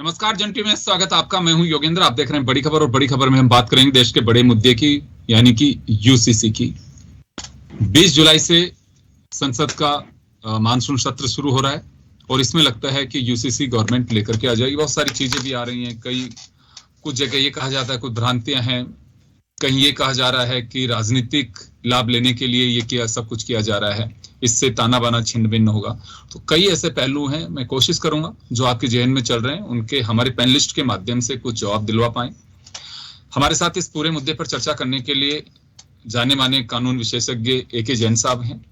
नमस्कार जंटी में स्वागत आपका। मैं हूं योगेंद्र। आप देख रहे हैं बड़ी खबर, और बड़ी खबर में हम बात करेंगे देश के बड़े मुद्दे की, यानी कि यूसीसी की। 20 जुलाई से संसद का मानसून सत्र शुरू हो रहा है और इसमें लगता है कि यूसीसी गवर्नमेंट लेकर के आ जाएगी। बहुत सारी चीजें भी आ रही हैं। कुछ जगह ये कहा जाता है, कुछ भ्रांतियां हैं। कहीं ये कहा जा रहा है कि राजनीतिक लाभ लेने के लिए ये सब कुछ किया जा रहा है, इससे ताना बाना छिन्न भिन्न होगा। तो कई ऐसे पहलू हैं। मैं कोशिश करूंगा जो आपके जहन में चल रहे हैं उनके हमारे पैनलिस्ट के माध्यम से कुछ जवाब दिलवा पाएं। हमारे साथ इस पूरे मुद्दे पर चर्चा करने के लिए जाने माने कानून विशेषज्ञ ए.के. जैन साहब हैं,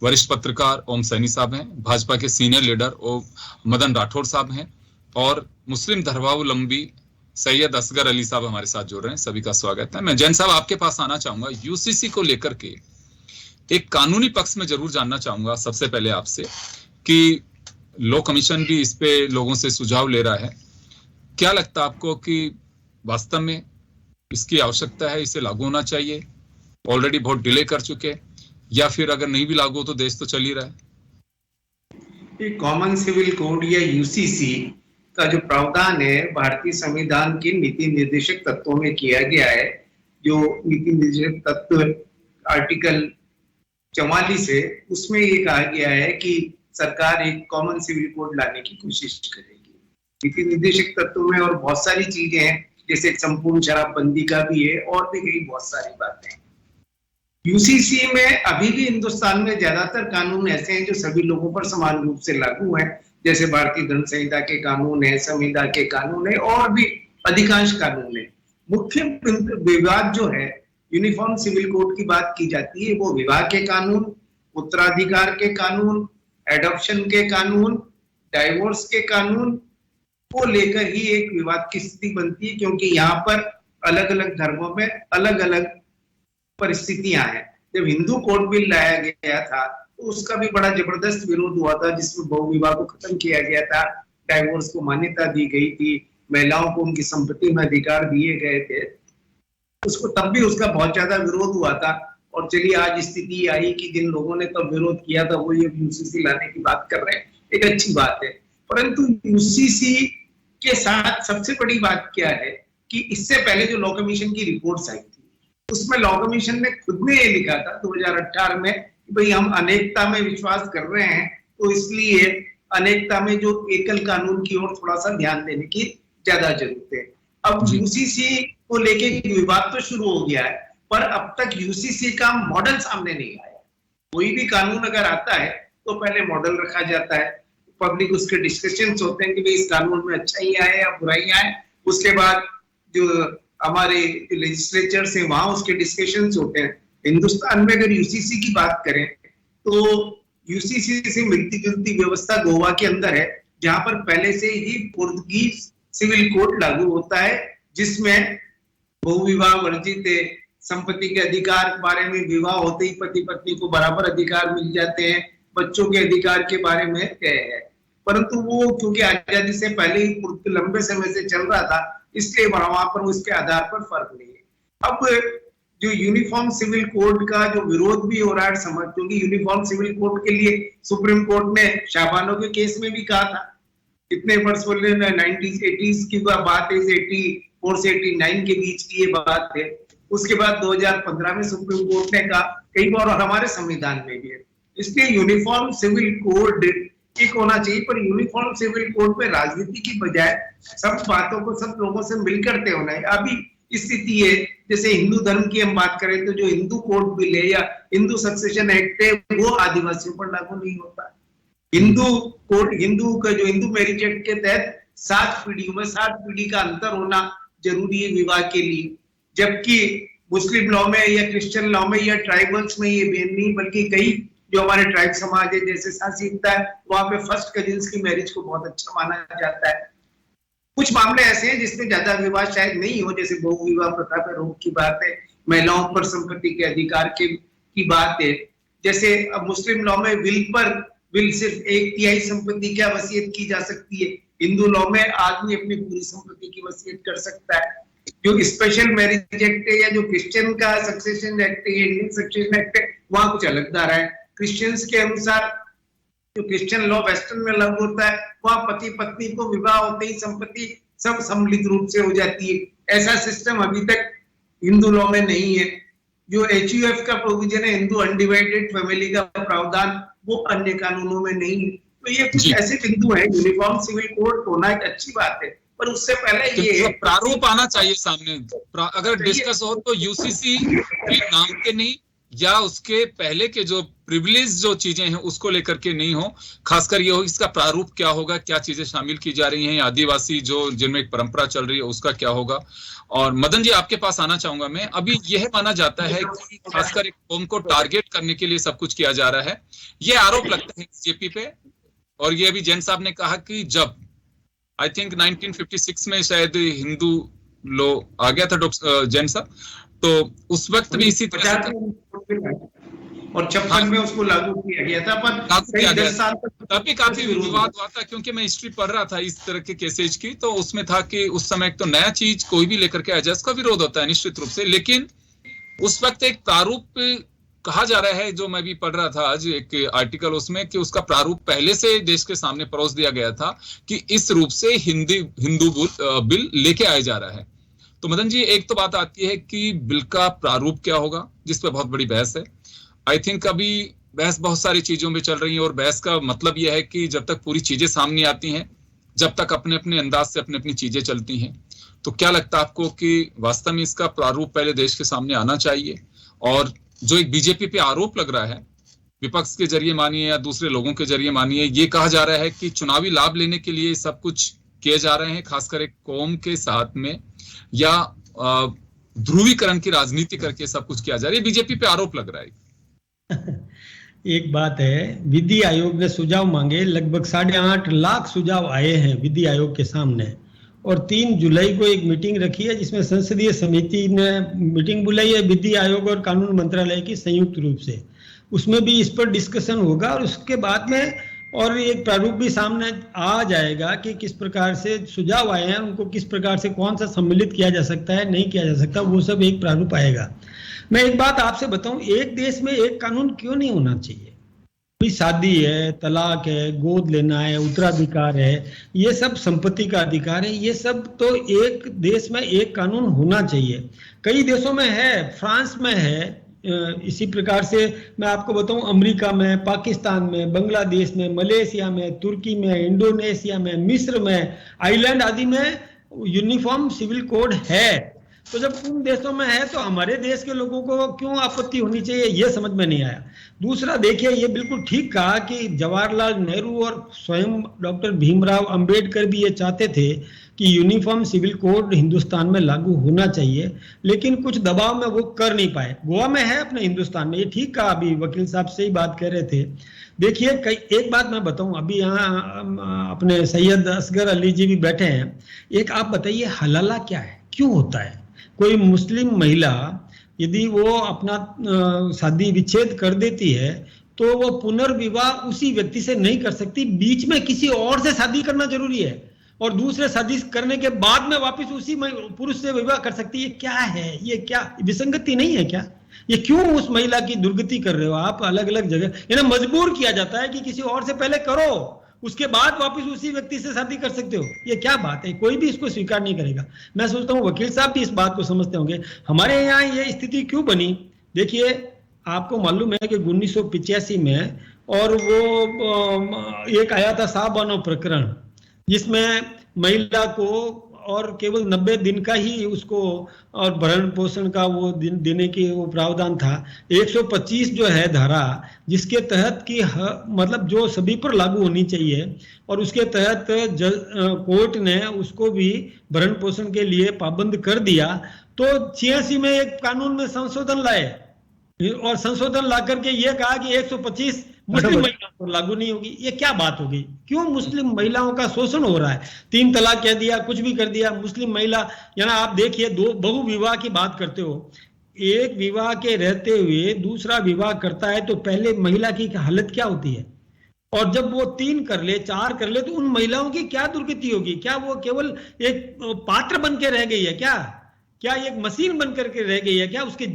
वरिष्ठ पत्रकार ओम सैनी साहब हैं, भाजपा के सीनियर लीडर मदन राठौर साहब हैं, और मुस्लिम धर्मावलंबी सैयद असगर अली साहब हमारे साथ जुड़ रहे हैं। सभी का स्वागत है। मैं जैन साहब आपके पास आना चाहूंगा। यूसीसी को लेकर के एक कानूनी पक्ष में जरूर जानना चाहूंगा सबसे पहले आपसे कि लॉ कमीशन भी इस पे लोगों से सुझाव ले रहा है। क्या लगता है आपको कि वास्तव में इसकी आवश्यकता है, इसे लागू होना चाहिए? ऑलरेडी बहुत डिले कर चुके, या फिर अगर नहीं भी लागू तो देश तो चल ही रहा है? कॉमन सिविल कोड या यूसीसी का जो प्रावधान है भारतीय संविधान के नीति निर्देशक तत्वों में किया गया है। जो नीति निर्देशक तत्व आर्टिकल 44 है, उसमें ये कहा गया है कि सरकार एक कॉमन सिविल कोड लाने की कोशिश करेगी। नीति निर्देशक तत्व में और बहुत सारी चीजें हैं, जैसे संपूर्ण शराबबंदी का भी है और भी कई बहुत सारी बातें। यूसीसी में अभी भी हिंदुस्तान में ज्यादातर कानून ऐसे हैं जो सभी लोगों पर समान रूप से लागू हैं, जैसे भारतीय दंड संहिता के कानून है, संविदा के कानून है और भी अधिकांश कानून है। मुख्य विवाद जो है यूनिफॉर्म सिविल कोड की बात की जाती है, वो विवाह के कानून, उत्तराधिकार के कानून, एडॉप्शन के कानून, डाइवोर्स के कानून को लेकर ही एक विवाद की स्थिति बनती है, क्योंकि यहाँ पर अलग अलग धर्मों में अलग अलग परिस्थितियां हैं। जब हिंदू कोड बिल लाया गया था तो उसका भी बड़ा जबरदस्त विरोध हुआ था, जिसमें बहुविवाह को खत्म किया गया था, डाइवोर्स को मान्यता दी गई थी, महिलाओं को उनकी संपत्ति में अधिकार दिए गए थे। उसको तब भी उसका बहुत ज्यादा विरोध हुआ था। और चलिए आज स्थिति आई कि जिन लोगों ने तब विरोध किया था वो ये यूसीसी लाने की बात कर रहे हैं, एक अच्छी बात है। परंतु यूसीसी के साथ सबसे बड़ी बात क्या है कि इससे पहले जो लॉ कमीशन की रिपोर्ट्स आई थी, उसमें लॉ कमीशन ने खुद ने ये लिखा था 2018 में कि भाई हम अनेकता में विश्वास कर रहे हैं, तो इसलिए अनेकता में जो एकल कानून की ओर थोड़ा सा ध्यान देने की ज्यादा जरूरत है। अब यूसीसी को लेके विवाद तो शुरू हो गया है, पर अब तक यूसीसी का मॉडल सामने नहीं आया। कोई भी कानून अगर आता है तो पहले मॉडल रखा जाता है, पब्लिक उसके डिस्कशंस होते हैं कि भाई इस कानून में अच्छाइयां हैं या बुराइयां हैं। उसके बाद जो हमारे लेजिस्लेचर से वहां उसके डिस्कशंस होते हैं। हिंदुस्तान में अगर यूसीसी की बात करें तो यूसीसी से मिलती जुलती व्यवस्था गोवा के अंदर है, जहां पर पहले से ही पुर्तगीज सिविल कोड लागू होता है, जिसमें बहुविवाह वर्जित है, संपत्ति के अधिकार के बारे में विवाह होते ही पति पत्नी को बराबर अधिकार मिल जाते हैं, बच्चों के अधिकार के बारे में है। परंतु वो क्योंकि आजादी से पहले ही लंबे समय से चल रहा था, इसलिए वहां पर उसके आधार पर फर्क नहीं है। अब जो यूनिफॉर्म सिविल कोड का जो विरोध भी हो रहा है समझ, क्योंकि यूनिफॉर्म सिविल कोड के लिए सुप्रीम कोर्ट ने शाहबानो के केस में भी कहा था, इतने वर्ष बोले 90s 80s की बात है, 84 से 89 के बीच की ये बात है। उसके बाद 2015 में सुप्रीम कोर्ट ने कहा, कई बार और हमारे संविधान में भी है। इसलिए यूनिफॉर्म सिविल कोड एक होना चाहिए, पर यूनिफॉर्म सिविल कोड में राजनीति की बजाय सब बातों को सब लोगों से मिलकर तय होना है। अभी स्थिति है, जैसे हिंदू धर्म की हम बात करें तो जो हिंदू कोड बिल है या हिंदू सक्सेशन एक्ट है, वो आदिवासियों पर लागू नहीं होता। हिंदू का जो हिंदू मैरिज एक्ट के तहत 7 पीढ़ियों में 7 पीढ़ी का अंतर होना जरूरी है विवाह के लिए, जबकि मुस्लिम लॉ में या क्रिश्चियन लॉ में या ट्राइबल्स में ये बैन नहीं, बल्कि कई जो हमारे ट्राइब समाज है जैसे सांसीता है, वहां पे फर्स्ट कजिन्स की मैरिज को बहुत अच्छा माना जाता है। कुछ मामले ऐसे हैं जिसमें ज्यादा विवाद शायद नहीं हो, जैसे बहुविवाह प्रथा पर रोक की बात है, महिलाओं पर संपत्ति के अधिकार की बात है। जैसे अब मुस्लिम लॉ में विल सिर्फ 1/3 संपत्ति क्या वसीयत की जा सकती है, हिंदू लॉ में आदमी अपनी पूरी संपत्ति की वसीयत कर सकता है। जो स्पेशल मैरिज एक्ट है या जो क्रिश्चियन का सक्सेशन एक्ट है, इंडियन सक्सेशन एक्ट है, वहां कुछ अलग धारा है। क्रिश्चियंस के अनुसार जो क्रिश्चियन लॉ वेस्टर्न में लागू होता है, वहां पति पत्नी को विवाह होते ही संपत्ति सब सम्मिलित रूप से हो जाती है। ऐसा सिस्टम अभी तक हिंदू लॉ में नहीं है। जो HUF का प्रोविजन है, हिंदू अनडिवाइडेड फैमिली का प्रावधान, वो अन्य कानूनों में नहीं है। तो ये कुछ ऐसे बिंदु है। यूनिफॉर्म सिविल कोड होना एक अच्छी बात है, पर उससे पहले ये प्रारूप आना चाहिए सामने। अगर डिस्कस हो तो UCC के नाम के नहीं, या उसके पहले के जो प्रिविलेज जो चीजें हैं उसको लेकर के नहीं हो। खासकर ये हो इसका प्रारूप क्या होगा, क्या चीजें शामिल की जा रही हैं, आदिवासी जो जिनमें एक परंपरा चल रही है उसका क्या होगा। और मदन जी आपके पास आना चाहूंगा मैं। अभी यह माना जाता है कि खासकर एक कौम को टारगेट करने के लिए सब कुछ किया जा रहा है, ये आरोप लगता है बीजेपी पे। और ये अभी जैन साहब ने कहा कि जब आई थिंक 1956 में शायद हिंदू लॉ आ गया था डॉक्टर जैन साहब, तो उस वक्त भी इसी तरह और 56 में उसको लागू किया गया था, पर कई 10 साल तक तभी काफी विवाद हुआ था। क्योंकि मैं हिस्ट्री पढ़ रहा था इस तरह के केसेज की, तो उसमें था कि उस समय तो नया चीज कोई भी लेकर के आ जाए उसका विरोध होता है निश्चित रूप से। लेकिन उस वक्त एक प्रारूप कहा जा रहा है, जो मैं भी पढ़ रहा था आज एक आर्टिकल उसमें, कि उसका प्रारूप पहले से देश के सामने परोस दिया गया था कि इस रूप से हिंदू बिल लेके आया जा रहा है। तो मदन जी एक तो बात आती है कि बिल का प्रारूप क्या होगा, जिस पे बहुत बड़ी बहस है। आई थिंक अभी बहस बहुत सारी चीजों में चल रही है, और बहस का मतलब यह है कि जब तक पूरी चीजें सामने आती हैं, जब तक अपने अपने अंदाज से अपनी अपनी चीजें चलती हैं, तो क्या लगता है आपको कि वास्तव में इसका प्रारूप पहले देश के सामने आना चाहिए? और जो एक बीजेपी पे आरोप लग रहा है, विपक्ष के जरिए मानिए या दूसरे लोगों के जरिए मानिए, ये कहा जा रहा है कि चुनावी लाभ लेने के लिए सब कुछ किए जा रहे हैं, खासकर एक कौम के साथ में, या ध्रुवीकरण की राजनीति करके सब कुछ किया जा रहा है। बीजेपी पे आरोप लग रहा है। एक बात है, विधि आयोग ने सुझाव मांगे, लगभग 8.5 लाख सुझाव आए हैं विधि आयोग के सामने, और 3 जुलाई को एक मीटिंग रखी है जिसमें संसदीय समिति ने मीटिंग बुलाई है विधि आयोग और कानून मंत्रालय की संयुक्त रूप से। उसमें भी इस पर डिस्कशन होगा, और उसके बाद में और एक प्रारूप भी सामने आ जाएगा कि किस प्रकार से सुझाव आए हैं, उनको किस प्रकार से कौन सा सम्मिलित किया जा सकता है, नहीं किया जा सकता, वो सब एक प्रारूप आएगा। मैं एक बात आपसे बताऊं, एक देश में एक कानून क्यों नहीं होना चाहिए? भी शादी है, तलाक है, गोद लेना है, उत्तराधिकार है, ये सब संपत्ति का अधिकार है, ये सब तो एक देश में एक कानून होना चाहिए। कई देशों में है, फ्रांस में है, इसी प्रकार से मैं आपको बताऊं अमेरिका में, पाकिस्तान में, बांग्लादेश में, मलेशिया में, तुर्की में, इंडोनेशिया में, मिस्र में, आइलैंड आदि में यूनिफॉर्म सिविल कोड है। तो जब उन देशों में है तो हमारे देश के लोगों को क्यों आपत्ति होनी चाहिए, ये समझ में नहीं आया। दूसरा देखिए, ये बिल्कुल ठीक कहा कि जवाहरलाल नेहरू और स्वयं डॉक्टर भीमराव अंबेडकर भी ये चाहते थे कि यूनिफॉर्म सिविल कोड हिंदुस्तान में लागू होना चाहिए, लेकिन कुछ दबाव में वो कर नहीं पाए। गोवा में है अपने हिंदुस्तान में, ये ठीक कहा, अभी वकील साहब से ही बात कर रहे थे। देखिए एक बात मैं बताऊं, अभी यहाँ अपने सैयद असगर अली जी भी बैठे हैं। एक आप बताइए, हलाला क्या है, क्यों होता है? कोई मुस्लिम महिला यदि वो अपना शादी विच्छेद कर देती है तो वो पुनर्विवाह उसी व्यक्ति से नहीं कर सकती, बीच में किसी और से शादी करना जरूरी है, और दूसरे शादी करने के बाद में वापस उसी पुरुष से विवाह कर सकती है। क्या है ये? क्या विसंगति नहीं है क्या? ये क्यों उस महिला की दुर्गति कर रहे हो आप? अलग अलग जगह यानी मजबूर किया जाता है कि किसी और से पहले करो, उसके बाद वापस उसी व्यक्ति से शादी कर सकते हो। ये क्या बात है? कोई भी इसको स्वीकार नहीं करेगा। मैं सोचता हूँ वकील साहब भी इस बात को समझते होंगे। हमारे यहाँ ये स्थिति क्यों बनी? देखिए, आपको मालूम है कि 1985 में और वो एक आया था साहबानो प्रकरण, जिसमें महिला को और केवल 90 दिन का ही उसको और भरण पोषण का वो देने की वो प्रावधान था। 125 जो है धारा, जिसके तहत कि मतलब जो सभी पर लागू होनी चाहिए, और उसके तहत कोर्ट ने उसको भी भरण पोषण के लिए पाबंद कर दिया। तो 86 में एक कानून में संशोधन लाए, और संशोधन ला करके ये कहा कि 125 मुस्लिम महिलाओं पर लागू नहीं होगी। ये क्या बात होगी? क्यों मुस्लिम महिलाओं का शोषण हो रहा है? 3 तलाक कह दिया, कुछ भी कर दिया। मुस्लिम महिला यानी आप देखिए, 2 बहु विवाह की बात करते हो, एक विवाह के रहते हुए दूसरा विवाह करता है तो पहले महिला की हालत क्या होती है? और जब वो 3 कर ले, 4 कर ले, तो उन महिलाओं की क्या दुर्गति होगी? क्या वो केवल एक पात्र बन के रह गई है? क्या एक मशीन बन करके रह गई है? क्या उसके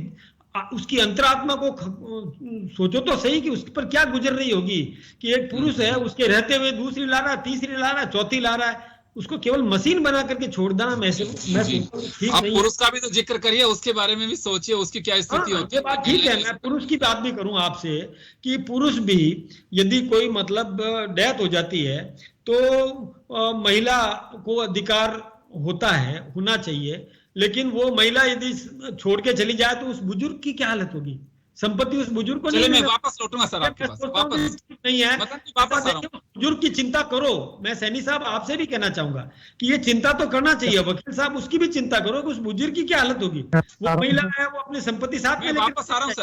उसकी अंतरात्मा को सोचो तो सही कि उस पर क्या गुजर रही होगी कि एक पुरुष है, उसके रहते हुए दूसरी ला रहा है, तीसरी ला रहा है, चौथी ला रहा है, उसको केवल मशीन बना करके छोड़ देना मैं ठीक आप नहीं। पुरुष का भी तो जिक्र करिए, उसके बारे में भी सोचिए, उसकी क्या स्थिति होती है। बात ठीक है, मैं पुरुष की बात भी करूं आपसे कि पुरुष भी यदि कोई मतलब डेथ हो जाती है तो महिला को अधिकार होता है, होना चाहिए, लेकिन वो महिला यदि छोड़ के चली जाए तो उस बुजुर्ग की क्या हालत होगी? संपत्ति उस बुजुर्ग को नहीं। मैं वापस लौटूंगा सर आपके पास, वापस नहीं है, वापस बुजुर्ग की चिंता करो। मैं सैनी साहब आपसे भी कहना चाहूंगा कि ये चिंता तो करना चाहिए, वकील साहब उसकी भी चिंता करो कि उस बुजुर्ग की क्या हालत होगी। वो महिला है, वो अपनी संपत्ति साथ में वापस आ रहा हूँ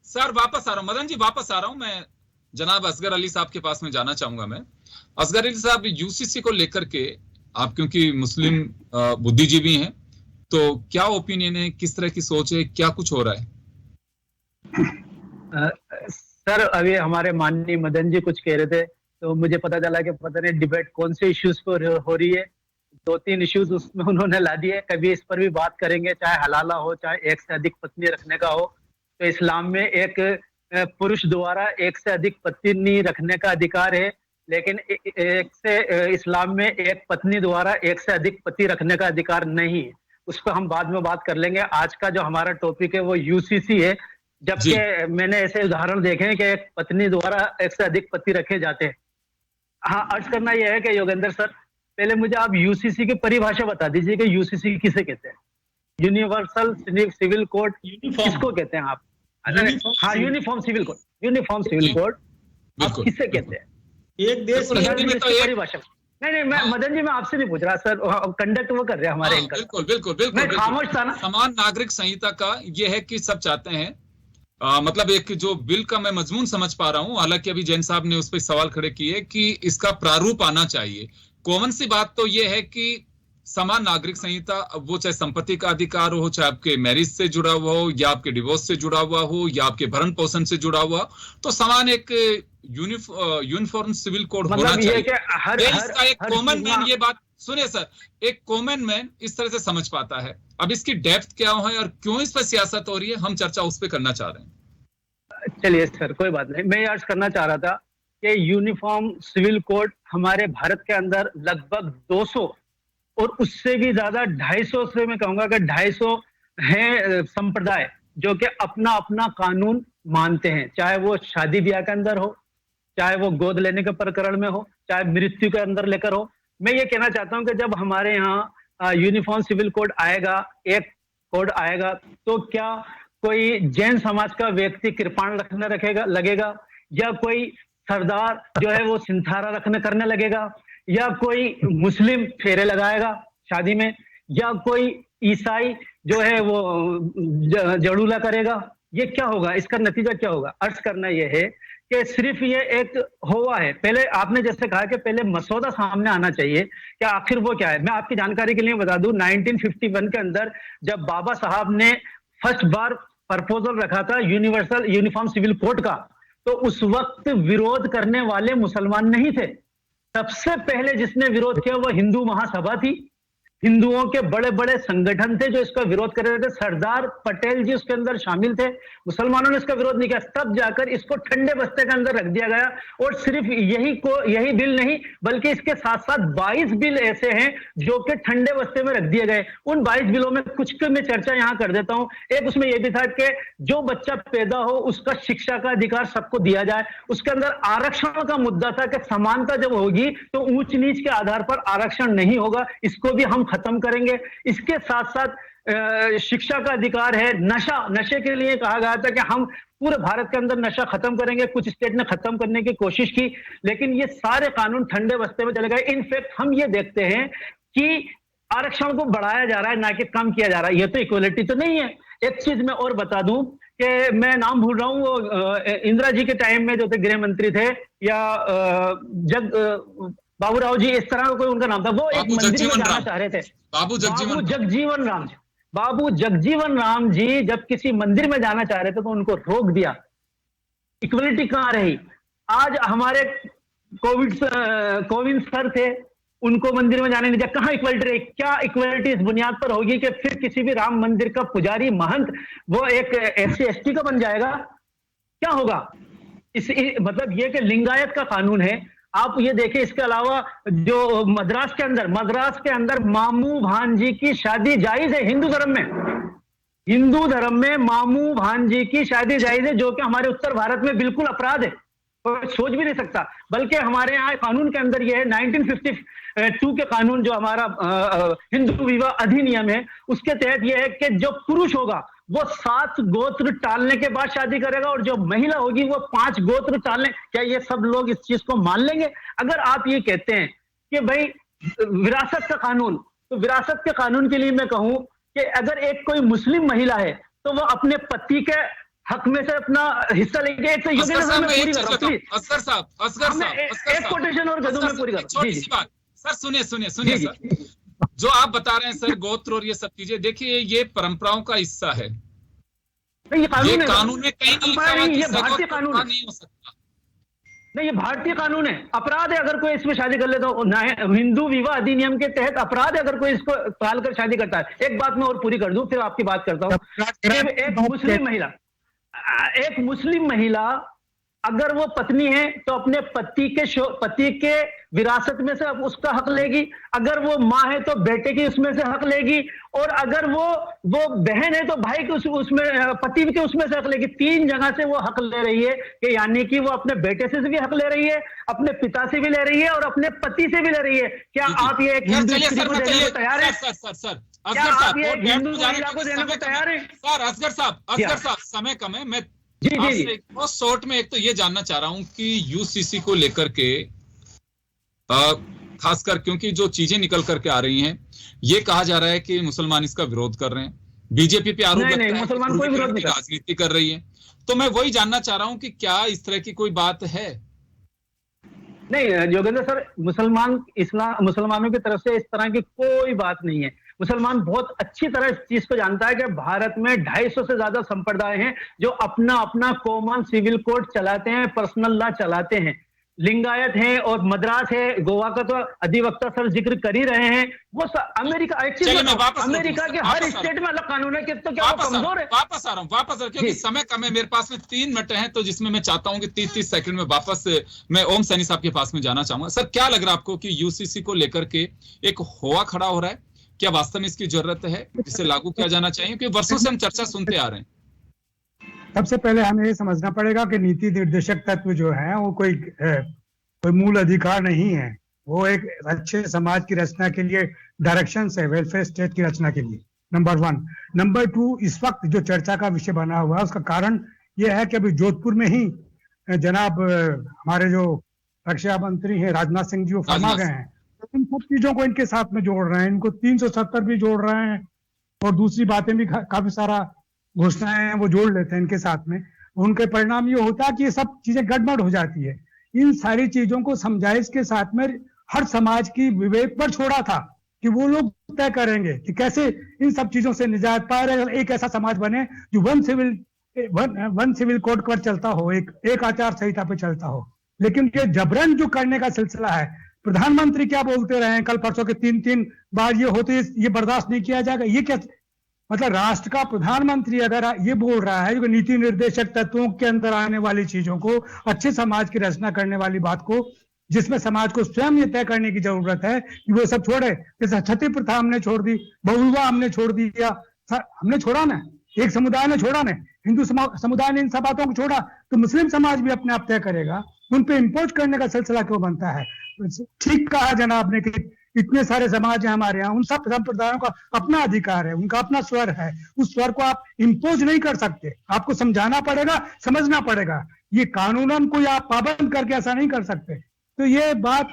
सर वापस आ रहा हूँ, मदन जी वापस आ रहा हूँ। मैं जनाब असगर अली साहब के पास में जाना चाहूंगा। मैं असगर अली साहब, यूसीसी को लेकर के आप क्योंकि मुस्लिम बुद्धिजीवी हैं, तो क्या ओपिनियन है, किस तरह की सोच है, क्या कुछ हो रहा है? सर अभी हमारे माननीय मदन जी कुछ कह रहे थे तो मुझे पता चला कि पता नहीं डिबेट कौन से इश्यूज पर हो रही है। 2-3 इश्यूज उसमें उन्होंने ला दिए, कभी इस पर भी बात करेंगे, चाहे हलाला हो, चाहे एक से अधिक पत्नी रखने का हो। तो इस्लाम में एक पुरुष द्वारा एक से अधिक पत्नी रखने का अधिकार है, लेकिन इस्लाम में एक पत्नी द्वारा एक से अधिक पति रखने का अधिकार नहीं है। उस पर हम बाद में बात कर लेंगे। आज का जो हमारा टॉपिक है वो यूसीसी है, जबकि मैंने ऐसे उदाहरण देखे हैं कि एक पत्नी द्वारा एक से अधिक पति रखे जाते हैं। हाँ, अर्ज करना यह है कि योगेंद्र सर, पहले मुझे आप यूसीसी की परिभाषा बता दीजिए कि यूसीसी किसे कहते हैं? यूनिवर्सल सिविल कोड किसको कहते हैं आप? हाँ, uniform civil code, uniform civil code आप किसे कहते हैं? एक देश परिभाषा। नहीं, मैं मदन जी, मैं आपसे नहीं पूछ रहा सर, कंडक्ट वो कर रहे हैं हमारे। बिल्कुल मैं खामोश था ना। समान नागरिक संहिता का ये है कि सब चाहते हैं, मतलब एक जो बिल का मैं मजमून समझ पा रहा हूं, हालांकि अभी जैन साहब ने उस पर सवाल खड़े किए कि इसका प्रारूप आना चाहिए। कॉमन सी बात तो ये है कि समान नागरिक संहिता, वो चाहे संपत्ति का अधिकार हो, चाहे आपके मैरिज से जुड़ा हुआ हो, या आपके डिवोर्स से जुड़ा हुआ हो, या आपके भरण पोषण से जुड़ा हुआ, तो समान एक यूनिफॉर्म सिविल कोड होना चाहिए। इसका एक कॉमन मैन, ये बात सुनिए सर, एक कॉमन मैन इस तरह से समझ पाता है। अब इसकी डेप्थ क्या है और क्यों इस पर सियासत हो रही है, हम चर्चा उस पर करना चाह रहे हैं। चलिए सर, कोई बात नहीं। मैं अर्ज करना चाह रहा था कि यूनिफॉर्म सिविल कोड हमारे भारत के अंदर लगभग 200 और उससे भी ज्यादा 250 से मैं कहूंगा कि 250 हैं संप्रदाय जो कि अपना अपना कानून मानते हैं, चाहे वो शादी ब्याह के अंदर हो, चाहे वो गोद लेने के प्रकरण में हो, चाहे मृत्यु के अंदर लेकर हो। मैं ये कहना चाहता हूं कि जब हमारे यहाँ यूनिफॉर्म सिविल कोड आएगा, एक कोड आएगा, तो क्या कोई जैन समाज का व्यक्ति कृपाण रखने लगेगा, या कोई सरदार जो है वो सिंथारा करने लगेगा, या कोई मुस्लिम फेरे लगाएगा शादी में, या कोई ईसाई जो है वो जड़ूला करेगा? ये क्या होगा? इसका नतीजा क्या होगा? अर्ज करना यह है कि सिर्फ ये एक हुआ है। पहले आपने जैसे कहा कि पहले मसौदा सामने आना चाहिए कि आखिर वो क्या है। मैं आपकी जानकारी के लिए बता दूं, 1951 के अंदर जब बाबा साहब ने फर्स्ट बार प्रपोजल रखा था यूनिफॉर्म सिविल कोड का, तो उस वक्त विरोध करने वाले मुसलमान नहीं थे। सबसे पहले जिसने विरोध किया वो हिंदू महासभा थी। हिंदुओं के बड़े बड़े संगठन थे जो इसका विरोध कर रहे थे। सरदार पटेल जी उसके अंदर शामिल थे। मुसलमानों ने इसका विरोध नहीं किया, तब जाकर इसको ठंडे बस्ते के अंदर रख दिया गया। और सिर्फ यही बिल नहीं, बल्कि इसके साथ साथ 22 बिल ऐसे हैं जो कि ठंडे बस्ते में रख दिए गए। उन 22 बिलों में कुछ की मैं चर्चा यहां कर देता हूं। एक उसमें यह भी था कि जो बच्चा पैदा हो उसका शिक्षा का अधिकार सबको दिया जाए। उसके अंदर आरक्षण का मुद्दा था कि समानता जब होगी तो ऊंच नीच के आधार पर आरक्षण नहीं होगा, इसको भी हम खत्म करेंगे। इसके साथ साथ शिक्षा का अधिकार है। नशे के लिए कहा गया था कि हम पूरे भारत के अंदर नशा खत्म करेंगे। कुछ स्टेट ने खत्म करने की कोशिश की, लेकिन ये सारे कानून ठंडे बस्ते में चले गए। इनफैक्ट हम ये देखते हैं कि आरक्षण को बढ़ाया जा रहा है, ना कि कम किया जा रहा है। ये तो इक्वलिटी तो नहीं है। एक चीज मैं और बता दूं कि मैं नाम भूल रहा हूं, वो इंदिरा जी के टाइम में जो थे गृह मंत्री थे, या बाबूराव जी, इस तरह का कोई उनका नाम था, वो एक मंदिर में जाना चाह रहे थे। बाबू जगजीवन राम जी जब किसी मंदिर में जाना चाह रहे थे तो उनको रोक दिया। इक्वलिटी कहां रही? आज हमारे कोविंद सर थे, उनको मंदिर में जाने नहीं दिया। कहाँ इक्वलिटी रही? क्या इक्वलिटी इस बुनियाद पर होगी कि फिर किसी भी राम मंदिर का पुजारी महंत वो एक SC ST का बन जाएगा? क्या होगा? मतलब ये कि लिंगायत का कानून है, आप ये देखिए। इसके अलावा जो मद्रास के अंदर मामू भांजी की शादी जायज है हिंदू धर्म में मामू भांजी की शादी जायज है, जो कि हमारे उत्तर भारत में बिल्कुल अपराध है, कोई सोच भी नहीं सकता। बल्कि हमारे यहाँ कानून के अंदर यह है 1952 के कानून, जो हमारा हिंदू विवाह अधिनियम है, उसके तहत यह है कि जो पुरुष होगा वो 7 गोत्र टालने के बाद शादी करेगा और जो महिला होगी वो 5 गोत्र टालने। क्या ये सब लोग इस चीज को मान लेंगे? अगर आप ये कहते हैं कि भाई विरासत का कानून, तो विरासत के कानून के लिए मैं कहूं कि अगर एक कोई मुस्लिम महिला है तो वो अपने पति के हक में से अपना हिस्सा लेंगे। एक कोटेशन और गदों में पूरी कर। सर सुनिए सर, जो आप बता रहे हैं सर, गोत्र और ये सब चीजें, देखिए ये परंपराओं का हिस्सा है। ये कानून में कहीं नहीं लिखा हुआ कि ये भारतीय कानून नहीं हो सकता। नहीं, ये भारतीय कानून है। अपराध है अगर कोई इसमें शादी कर ले तो। हिंदू विवाह अधिनियम के तहत अपराध है अगर कोई इसको टाल कर शादी करता है। एक बात मैं और पूरी कर दूं, फिर आपकी बात करता हूं। एक मुस्लिम महिला अगर वो पत्नी है तो अपने पति के विरासत में से उसका हक लेगी, अगर वो माँ है तो बेटे की उसमें से हक लेगी, और अगर वो बहन है तो भाई के उसमें पति के उसमें से हक लेगी। 3 जगह से वो हक ले रही है, कि यानी कि वो अपने बेटे से भी हक ले रही है, अपने पिता से भी ले रही है और अपने पति से भी ले रही है। क्या आप ये एक हिंदू स्त्री को देने को तैयार है? क्या आप ये हिंदू महिला को देने को तैयार है? सर असगर साहब समय कम है, मैं बहुत शॉर्ट में एक तो ये जानना चाह रहा हूं कि यूसीसी को लेकर के खासकर क्योंकि जो चीजें निकल करके आ रही हैं, ये कहा जा रहा है कि मुसलमान इसका विरोध कर रहे हैं, बीजेपी पे आरोप लगता है मुसलमान कोई विरोध नहीं, राजनीति कर रही है। तो मैं वही जानना चाह रहा हूं कि क्या इस तरह की कोई बात है? नहीं योगेंद्र सर, मुसलमानों की तरफ से इस तरह की कोई बात नहीं है। मुसलमान बहुत अच्छी तरह इस चीज को जानता है कि भारत में 250 से ज्यादा संप्रदाय हैं जो अपना अपना कॉमन सिविल कोड चलाते हैं, पर्सनल लॉ चलाते हैं। लिंगायत है और मद्रास है, गोवा का तो अधिवक्ता सर जिक्र कर ही रहे हैं। वो अमेरिका अमेरिका के हर स्टेट में अलग कानून है। तो क्या कमजोर है? वापस आ रहा हूँ क्योंकि समय कम है मेरे पास में, 3 मिनट हैं, तो जिसमें मैं चाहता हूं कि 30 सेकंड में वापस मैं ओम सैनी साहब के पास में जाना चाहूंगा। सर क्या लग रहा है आपको कि यूसीसी को लेकर के एक होआ खड़ा हो रहा है? क्या वास्तव में इसकी जरूरत है, इसे लागू किया जाना चाहिए? क्योंकि वर्षों से हम चर्चा सुनते आ रहे हैं। सबसे पहले हमें ये समझना पड़ेगा कि नीति निर्देशक तत्व जो है वो कोई मूल अधिकार नहीं है, वो एक अच्छे समाज की रचना के लिए डायरेक्शंस है, वेलफेयर स्टेट की रचना के लिए, नंबर 1। नंबर 2, इस वक्त जो चर्चा का विषय बना हुआ है उसका कारण ये है कि अभी जोधपुर में ही जनाब हमारे जो रक्षा मंत्री हैं राजनाथ सिंह जी वो फरमा गए हैं, तो इन सब चीजों को इनके साथ में जोड़ रहे हैं, इनको 370 भी जोड़ रहे हैं और दूसरी बातें भी काफी सारा घोषणाएं हैं वो जोड़ लेते हैं इनके साथ में। उनके परिणाम ये होता है कि ये सब चीजें गड़बड़ हो जाती है। इन सारी चीजों को समझाइश के साथ में हर समाज की विवेक पर छोड़ा था कि वो लोग तय करेंगे कि कैसे इन सब चीजों से निजात पा रहे, एक ऐसा समाज बने जो वन सिविल कोड पर चलता हो, एक आचार संहिता पे चलता हो। लेकिन ये जबरन जो करने का सिलसिला है, प्रधानमंत्री क्या बोलते रहे कल परसों के 3 बार ये होते, ये बर्दाश्त नहीं किया जाएगा। ये क्या मतलब, राष्ट्र का प्रधानमंत्री अगर ये बोल रहा है कि नीति निर्देशक तत्वों के अंदर आने वाली चीजों को, अच्छे समाज की रचना करने वाली बात को, जिसमें समाज को स्वयं ये तय करने की जरूरत है कि वो सब छोड़े। जैसे छठी प्रथा हमने छोड़ दी, बहुविवाह हमने छोड़ दिया, हमने छोड़ा ना, एक समुदाय ने छोड़ा ना, हिंदू समुदाय ने इन सब बातों को छोड़ा, तो मुस्लिम समाज भी अपने आप तय करेगा। उन पे इम्पोज करने का सिलसिला क्यों बनता है? ठीक कहा जनाब ने कि इतने सारे समाज हैं हमारे यहाँ, उन सब संप्रदायों का अपना अधिकार है, उनका अपना स्वर है, उस स्वर को आप इम्पोज नहीं कर सकते, आपको समझाना पड़ेगा, समझना पड़ेगा। ये कानूनन कोई आप पाबंद करके ऐसा नहीं कर सकते। तो ये बात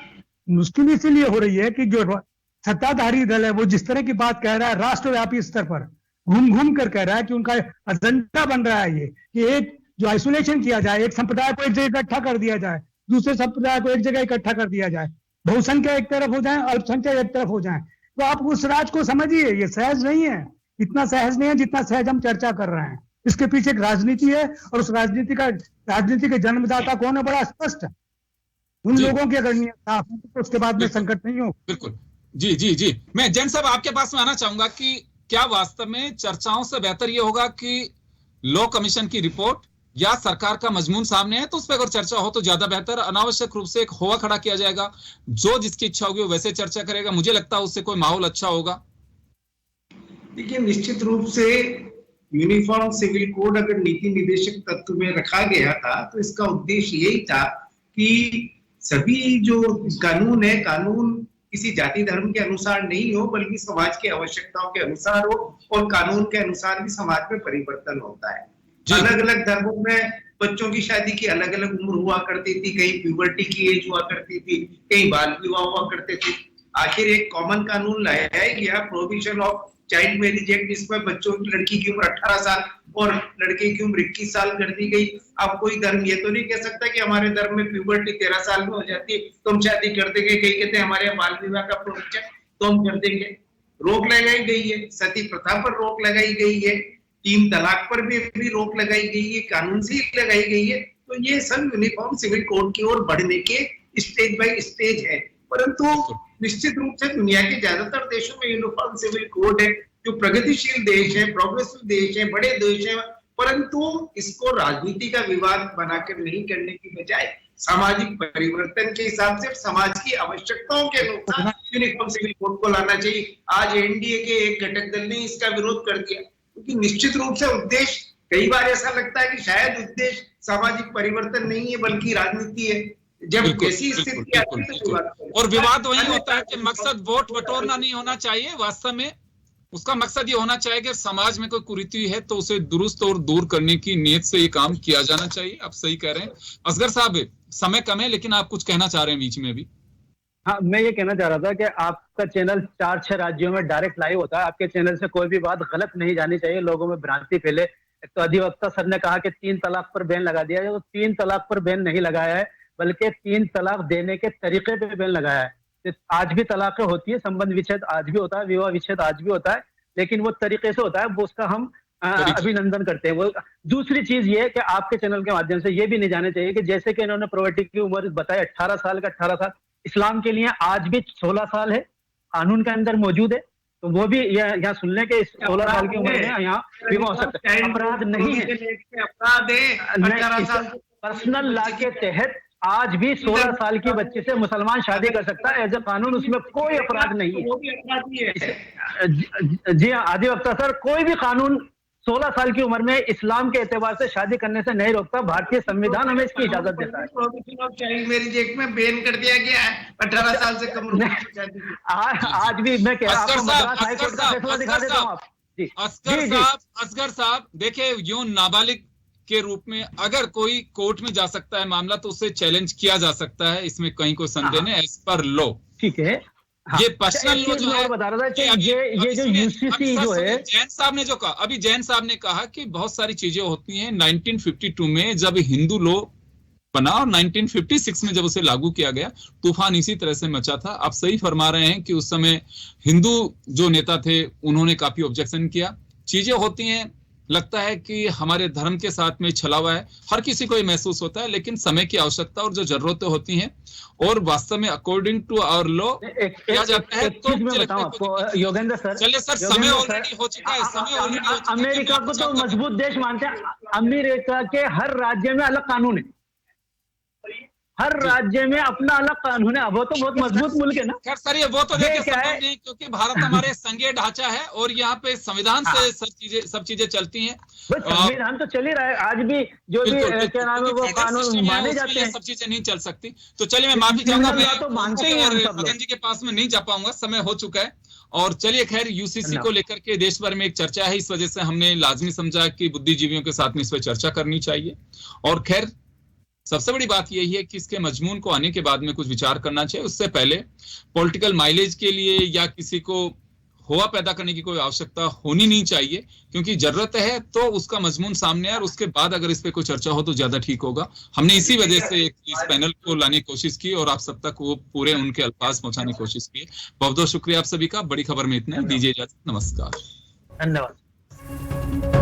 मुश्किल इसलिए हो रही है कि जो सत्ताधारी दल है वो जिस तरह की बात कह रहा है, राष्ट्रव्यापी स्तर पर घूम कर कह रहा है कि उनका एजेंडा बन रहा है ये कि एक जो आइसोलेशन किया जाए, एक संप्रदाय को एक जगह इकट्ठा कर दिया जाए, दूसरे संप्रदाय को एक जगह इकट्ठा कर दिया जाए, बहुसंख्या एक तरफ हो जाए, अल्पसंख्या एक तरफ हो जाए। तो आप उस राज को समझिए, ये सहज नहीं है, इतना सहज नहीं है जितना सहज हम चर्चा कर रहे हैं। इसके पीछे एक राजनीति है और उस राजनीति के जन्मदाता कौन है बड़ा स्पष्ट है। उन लोगों की अगर नियत साफ है तो उसके बाद में संकट नहीं हो। बिल्कुल। जी जी जी, मैं जैन साहब आपके पास में आना चाहूंगा कि क्या वास्तव में चर्चाओं से बेहतर ये होगा कि लॉ कमीशन की रिपोर्ट या सरकार का मजमून सामने है तो उस पर अगर चर्चा हो तो ज्यादा बेहतर, अनावश्यक रूप से एक होवा खड़ा किया जाएगा, जो जिसकी इच्छा होगी वो वैसे चर्चा करेगा, मुझे लगता है उससे कोई माहौल अच्छा होगा। देखिए, निश्चित रूप से यूनिफॉर्म सिविल कोड अगर नीति निर्देशक तत्व में रखा गया था तो इसका उद्देश्य यही था कि सभी जो कानून है, कानून किसी जाति धर्म के अनुसार नहीं हो बल्कि समाज की आवश्यकताओं के अनुसार हो, और कानून के अनुसार भी समाज में परिवर्तन होता है। अलग अलग धर्मों में बच्चों की शादी की अलग अलग उम्र हुआ करती थी, कहीं प्यूबर्टी की एज हुआ करती थी, कहीं बाल विवाह हुआ करते थे। आखिर एक कॉमन कानून लाया है कि provision of child marriage act, जिसमें बच्चों की लड़की की उम्र 18 साल और लड़के की उम्र 21 साल कर दी गई। अब कोई धर्म ये तो नहीं कह सकता कि हमारे धर्म में प्यूबर्टी 13 साल में हो जाती है तो हम शादी कर देंगे, कहीं कहते हैं हमारे यहाँ बाल विवाह का प्रोविजन तो हम कर देंगे। रोक लगाई गई है, सती प्रथा पर रोक लगाई गई है, 3 तलाक पर भी रोक लगाई गई है, कानून से ही लगाई गई है। तो ये सब यूनिफॉर्म सिविल कोड की ओर बढ़ने के स्टेज बाय स्टेज है। परंतु निश्चित रूप से दुनिया के ज्यादातर देशों में यूनिफॉर्म सिविल कोड है, जो प्रगतिशील देश है, प्रोग्रेसिव देश है, बड़े देश है, परंतु इसको राजनीति का विवाद बनाकर नहीं करने की बजाय सामाजिक परिवर्तन के हिसाब से समाज की आवश्यकताओं के अनुसार यूनिफॉर्म सिविल कोड को लाना चाहिए। आज एनडीए के एक घटक दल ने इसका विरोध कर दिया, क्योंकि निश्चित रूप से उद्देश्य, कई बार ऐसा लगता है कि शायद उद्देश्य सामाजिक परिवर्तन नहीं है बल्कि राजनीति है। जब ऐसी स्थिति आती है तो और विवाद वही होता है कि मकसद वोट बटोरना नहीं होना चाहिए, वास्तव में उसका मकसद ये होना चाहिए कि समाज में कोई कुरीति है तो उसे दुरुस्त और दूर करने की नीयत से ये काम किया जाना चाहिए। आप सही कह रहे हैं। असगर साहब, समय कम है लेकिन आप कुछ कहना चाह रहे हैं बीच में भी। हाँ, मैं ये कहना चाह रहा था कि आपका चैनल 4-6 राज्यों में डायरेक्ट लाइव होता है। आपके चैनल से कोई भी बात गलत नहीं जानी चाहिए, लोगों में भ्रांति फैले। एक तो अधिवक्ता सर ने कहा कि 3 तलाक पर बैन लगा दिया है, तो 3 तलाक पर बैन नहीं लगाया है, बल्कि 3 तलाक देने के तरीके पे बैन लगाया है। आज भी तलाक़ें होती है, संबंध विच्छेद आज भी होता है, विवाह विच्छेद आज भी होता है, लेकिन वो तरीके से होता है, वो उसका हम अभिनंदन करते हैं। वो दूसरी चीज ये है कि आपके चैनल के माध्यम से ये भी नहीं जाने चाहिए कि जैसे कि इन्होंने प्रोवर्टी की उम्र बताई 18 साल का, 18 साल इस्लाम के लिए आज भी 16 साल है, कानून के अंदर मौजूद है, तो वो भी यहाँ सुन लें कि 16 साल की उम्र में यहाँ विवाह हो सकता है। अपराध नहीं है, अपराध है। पर्सनल लॉ के तहत आज भी 16 साल की बच्ची से मुसलमान शादी कर सकता है, एज ए कानून उसमें कोई अपराध नहीं है। जी हाँ अधिवक्ता सर, कोई भी कानून 16 साल की उम्र में इस्लाम के एतबार से शादी करने से नहीं रोकता। भारतीय संविधान हमें इसकी इजाजत देता है। चाइल्ड मैरिज एक्ट में बैन कर दिया गया है 18 साल से कम उम्र। आज भी मैं कह रहा हूं, मद्रास हाई कोर्ट का फैसला दिखा देता हूं आप। असगर साहब देखिए, यूं नाबालिग के रूप में अगर कोई कोर्ट में जा सकता है मामला तो उसे चैलेंज किया जा सकता है, इसमें कहीं कोई संदेह नहीं, एज पर लॉ। ठीक है। ये पर्सनल लॉ जो है, बता रहा था कि ये जो यूसीसी जो है, जैन साहब ने जो कहा, अभी जैन साहब ने कहा कि बहुत सारी चीजें होती हैं। 1952 में जब हिंदू लॉ बना और 1956 में जब उसे लागू किया गया, तूफान इसी तरह से मचा था। आप सही फरमा रहे हैं कि उस समय हिंदू जो नेता थे उन्होंने काफी ऑब्जेक्शन किया। चीजें होती हैं, लगता है कि हमारे धर्म के साथ में छलावा है, हर किसी को ये महसूस होता है, लेकिन समय की आवश्यकता और जो जरूरतें होती हैं और वास्तव में अकॉर्डिंग टू आवर लॉ किया जाता है। तो मैं बताऊं आपको योगेंद्र सर, चलिए सर, समय ऑलरेडी हो चुका है, समय ऑलरेडी हो चुका है। अमेरिका को तो मजबूत देश मानते हैं। अमेरिका के हर राज्य में अलग कानून है, हर राज्य में अपना अलग कानून है। वो तो बहुत मजबूत मुल्क है ना। खैर सर, ये वो तो देखिए संभव नहीं, क्योंकि भारत हमारे संघीय ढांचा है और यहाँ पे संविधान से सब चीजें चलती हैं। संविधान तो चल ही रहा है, आज भी जो भी क्या नाम है वो कानून माने जाते हैं, सब चीजें नहीं चल सकती। तो चलिए मैं माफी चाहूंगा, मैं तो मानते हैं मदन जी के पास में नहीं जा पाऊंगा, समय हो चुका है। और चलिए खैर, यूसीसी को लेकर के देश भर में एक चर्चा है, इस वजह से हमने लाजमी समझा कि बुद्धिजीवियों के साथ में इस पर चर्चा करनी चाहिए। और खैर सबसे बड़ी बात यही है कि इसके मजमून को आने के बाद में कुछ विचार करना चाहिए। उससे पहले पॉलिटिकल माइलेज के लिए या किसी को हुआ पैदा करने की कोई आवश्यकता होनी नहीं चाहिए, क्योंकि जरूरत है तो उसका मजमून सामने आए और उसके बाद अगर इस पे कोई चर्चा हो तो ज्यादा ठीक होगा। हमने इसी वजह से इस पैनल को लाने की कोशिश की और आप सब तक वो पूरे उनके अल्फाज पहुंचाने की कोशिश की। बहुत बहुत शुक्रिया आप सभी का। बड़ी खबर में इतना, दीजिए इजाजत, नमस्कार, धन्यवाद।